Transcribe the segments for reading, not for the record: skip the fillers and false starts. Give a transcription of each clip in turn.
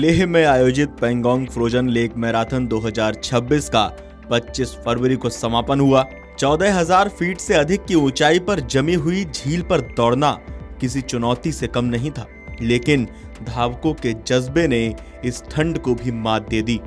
लेह में आयोजित Pangong frozen lake marathon 2026 का 25 फरवरी को समापन हुआ। 14,000 फीट से अधिक की ऊंचाई पर जमी हुई झील पर दौड़ना किसी चुनौती से कम नहीं था, लेकिन धावकों के जज्बे ने इस ठंड को भी मात दे दी।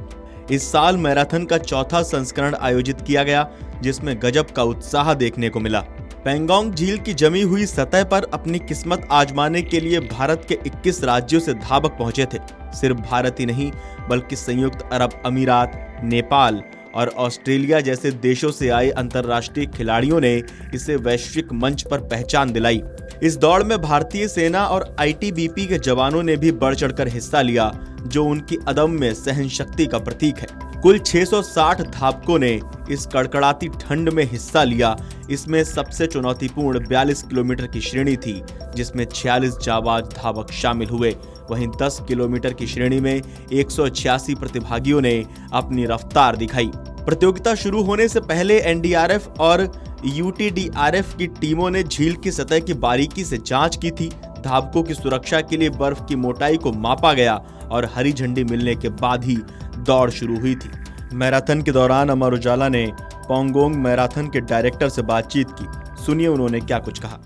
इस साल मैराथन का चौथा संस्करण आयोजित किया गया, जिसमें गजब का उत्साह देखने को मिला। पेंगोंग झील की जमी हुई सतह पर अपनी किस्मत आजमाने के लिए भारत के 21 राज्यों से धावक पहुंचे थे। सिर्फ भारत ही नहीं, बल्कि संयुक्त अरब अमीरात, नेपाल और ऑस्ट्रेलिया जैसे देशों से आए अंतर्राष्ट्रीय खिलाड़ियों ने इसे वैश्विक मंच पर पहचान दिलाई। इस दौड़ में भारतीय सेना और आईटीबीपी के जवानों ने भी बढ़ चढ़कर हिस्सा लिया, जो उनकी अदम्य सहनशक्ति का प्रतीक है। कुल 660 धावकों ने इस कड़कड़ाती ठंड में हिस्सा लिया। इसमें सबसे चुनौतीपूर्ण 42 किलोमीटर की श्रेणी थी, जिसमें 46 जाबाज धावक शामिल हुए। वहीं 10 किलोमीटर की श्रेणी में 186 प्रतिभागियों ने अपनी रफ्तार दिखाई। प्रतियोगिता शुरू होने से पहले एनडीआरएफ और यूटीडीआरएफ की टीमों ने झील की सतह की बारीकी से जांच की थी। धावकों की सुरक्षा के लिए बर्फ की मोटाई को मापा गया और हरी झंडी मिलने के बाद ही दौड़ शुरू हुई थी। मैराथन के दौरान अमर उजाला ने पेंगोंग मैराथन के डायरेक्टर से बातचीत की। सुनिए उन्होंने क्या कुछ कहा।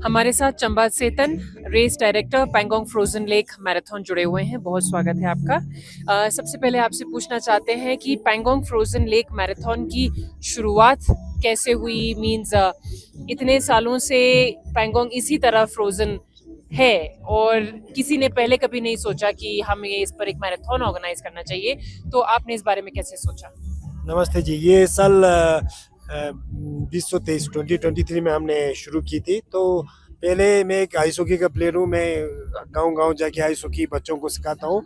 हमारे साथ Chamba Tsetan, race director, Pangong frozen lake marathon जुड़े हुए हैं। बहुत स्वागत है आपका। सबसे पहले आपसे पूछना चाहते हैं कि पेंगोंग फ्रोजन लेक मैराथन की शुरुआत कैसे हुई। मींस इतने सालों से पेंगोंग इसी तरह फ्रोजन है और किसी ने पहले कभी नहीं सोचा कि हमें इस पर एक मैराथन ऑर्गेनाइज करना चाहिए, तो आपने इस बारे में कैसे सोचा? नमस्ते जी, ये साल 2023 में हमने शुरू की थी। तो पहले मैं एक आइस हॉकी का प्लेयर हूँ। मैं गांव जाके आइस हॉकी बच्चों को सिखाता हूँ।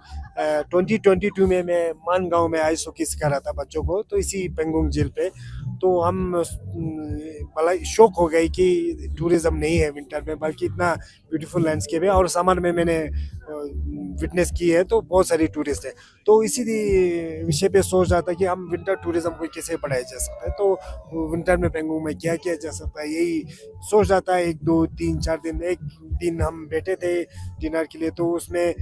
2022 में मैं मान गांव में आइस हॉकी सिखा रहा था बच्चों को, तो इसी पेंगोंग झील पे। तो हम बड़ा शौक हो गई कि टूरिज्म नहीं है विंटर में, बल्कि इतना ब्यूटीफुल लैंडस्केप है और समर में मैंने विटनेस की है, तो बहुत सारी टूरिस्ट है। तो इसी विषय पे सोच रहा था कि हम विंटर टूरिज्म को कैसे बढ़ाया जा सकता है, तो विंटर में पेंगोंग में क्या किया जा सकता है, यही सोच रहा था। 1 2 3 4 दिन, एक दिन हम बैठे थे डिनर के लिए, तो उसमें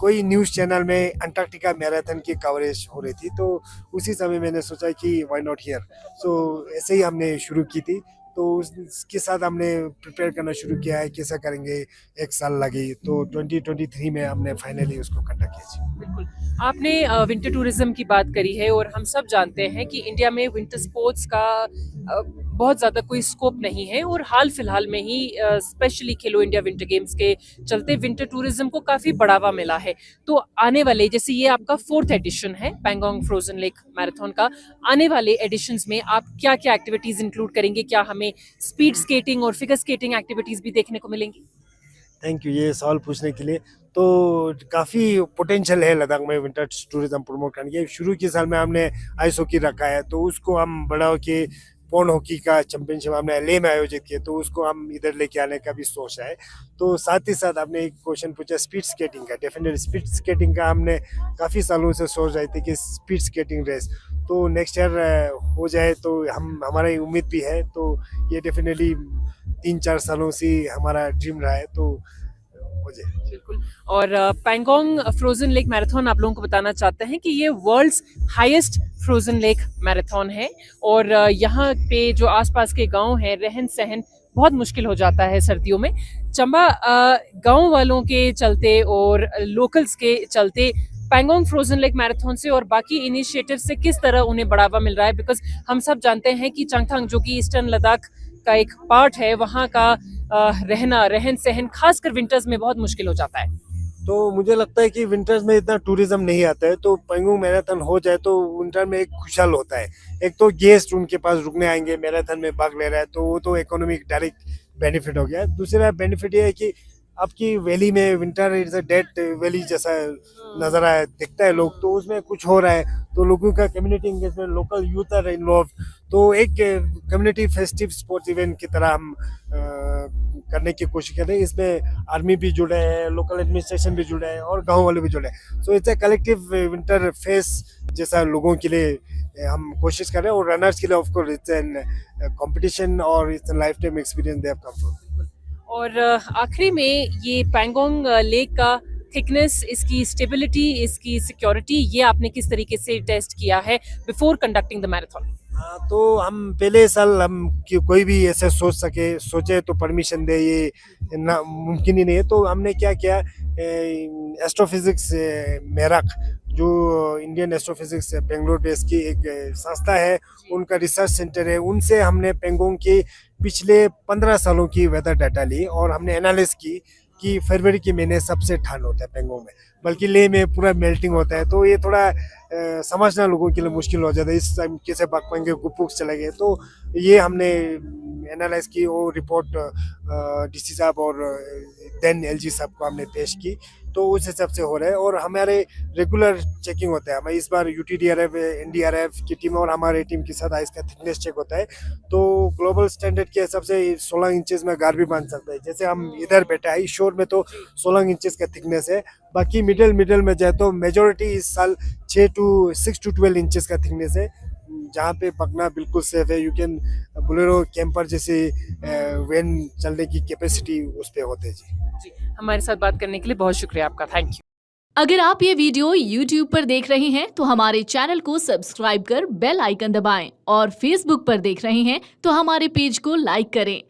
कोई न्यूज़ चैनल में अंटार्कटिका मैराथन की कवरेज हो रही थी। तो उसी समय मैंने सोचा कि व्हाई नॉट हियर। सो ऐसे ही हमने शुरू की थी। तो उसके साथ हमने प्रिपेयर करना शुरू किया है, कैसा करेंगे। 1 साल लगी, तो 2023 में हमने फाइनली उसको कंडक्ट किया। बिल्कुल, आपने विंटर टूरिज्म की बात करी है और हम सब जानते हैं कि इंडिया में विंटर स्पोर्ट्स का बहुत ज़्यादा कोई स्कोप नहीं है और हाल फिलहाल में ही स्पेशली खेलो इंडिया विंटर गेम्स के चलते विंटर टूरिज्म को काफ़ी बढ़ावा मिला है। तो आने वाले, जैसे ये आपका 4th एडिशन है पेंगोंग फ्रोजन लेक मैराथन का, आने वाले एडिशंस में आप क्या क्या एक्टिविटीज़ इंक्लूड करेंगे? क्या हमें स्पीड स्केटिंग और फिगर स्केटिंग एक्टिविटीज़ भी देखने को मिलेंगी? थैंक यू ये सवाल पूछने के लिए। तो काफ़ी पोटेंशियल है लद्दाख में विंटर टूरिज्म प्रमोट करने के। शुरू के साल में हमने आइस हॉकी रखा है, तो उसको हम बढ़ा के पौंड हॉकी का चैंपियनशिप हमने लेह में आयोजित किया, तो उसको हम इधर लेके आने का भी सोचा है। तो साथ ही साथ आपने एक क्वेश्चन पूछा स्पीड स्केटिंग का। डेफिनेटली स्पीड स्केटिंग का हमने काफ़ी सालों से सोच रहे थे कि स्पीड स्केटिंग रेस तो नेक्स्ट ईयर हो जाए, तो हमारी उम्मीद भी है। तो ये डेफिनेटली 3-4 सालों से हमारा ड्रीम रहा है, तो हो जाए। बिल्कुल। और पेंगोंग फ्रोजन लेक मैराथन आप लोगों को बताना चाहते हैं कि ये world's highest frozen lake marathon है और यहाँ पे जो आसपास के गांव हैं, रहन सहन बहुत मुश्किल हो जाता है सर्दियों में। चंबा गांव वालों के चलते और लोकल्स के चलते पेंगोंग फ्रोजन लेक मैराथन से और बाकी इनिशिएटिव से किस तरह उन्हें बढ़ावा मिल रहा है? बिकॉज हम सब जानते हैं कि चंगथंग, जो कि ईस्टर्न लद्दाख का एक पार्ट है, वहाँ का रहना, रहन सहन खासकर विंटर्स में बहुत मुश्किल हो जाता है। तो मुझे लगता है कि विंटर्स में इतना टूरिज्म नहीं आता है, तो पेंगोंग मैराथन हो जाए तो विंटर में एक खुशहाल होता है। एक तो गेस्ट उनके पास रुकने आएंगे, मैराथन में भाग ले रहा है, तो वो तो इकोनॉमिक डायरेक्ट बेनिफिट हो गया। दूसरा बेनिफिट ये है कि आपकी वैली में winter is a dead valley जैसा नजर आया दिखता है लोग, तो उसमें कुछ हो रहा है, तो लोगों का community engagement, local youth are involve, तो एक कम्युनिटी फेस्टिव स्पोर्ट्स इवेंट की तरह हम करने की कोशिश कर रहे हैं। इसमें आर्मी भी जुड़े हैं, लोकल एडमिनिस्ट्रेशन भी जुड़े हैं और गांव वाले भी जुड़े हैं। So it's a collective winter face जैसा लोगों के लिए हम कोशिश कर रहे हैं, और रनर्स के लिए of course it's an competition और it's a lifetime experience they have come from. और आखिरी में ये पेंगोंग लेक का थिकनेस, इसकी स्टेबिलिटी, इसकी सिक्योरिटी, ये आपने किस तरीके से टेस्ट किया है बिफोर कंडक्टिंग द मैराथन? हाँ, तो हम पहले साल हम कोई भी ऐसे सोचे तो परमिशन दे, ये ना मुमकिन ही नहीं है। तो हमने क्या किया, एस्ट्रोफिजिक्स मेरक, जो इंडियन एस्ट्रोफिजिक्स बेंगलोर बेस की एक संस्था है, उनका रिसर्च सेंटर है, उनसे हमने पेंगोंग के पिछले 15 सालों की वेदर डाटा ली और हमने एनालिसिस की कि फरवरी के महीने सबसे ठंड होता है पेंगोंग में, बल्कि ले में पूरा मेल्टिंग होता है। तो ये थोड़ा समझना लोगों के लिए मुश्किल हो जाता है, इस टाइम कैसे पकवाएंगे, गुपुक चले गए। तो ये हमने एनालाइज की, वो रिपोर्ट डीसी साहब और देन एलजी साहब को हमने पेश की। तो उस हिसाब से हो रहा है और हमारे रेगुलर चेकिंग होता है। हमें इस बार यूटीडीआरएफ, एनडीआरएफ की टीम और हमारे टीम के साथ आइस का थिकनेस चेक होता है। तो ग्लोबल स्टैंडर्ड के हिसाब से 16 इंचेस में घर भी बन सकता है। जैसे हम इधर बैठे हैं शोर में, तो 16 इंचेस का थिकनेस है। बाकी मिडल में जाए तो मेजोरिटी इस साल 6 to 12 इंचेस का थिकनेस है, जहाँ पे पकना बिल्कुल सेफ है। यू कैन बोलेरो कैंपर जैसे वैन चलने की कैपेसिटी उस पे होते है। जी, हमारे साथ बात करने के लिए बहुत शुक्रिया आपका, थैंक यू। अगर आप ये वीडियो YouTube पर देख रहे हैं तो हमारे चैनल को सब्सक्राइब कर बेल आइकन दबाएं और Facebook पर देख रहे हैं तो हमारे पेज को लाइक करें।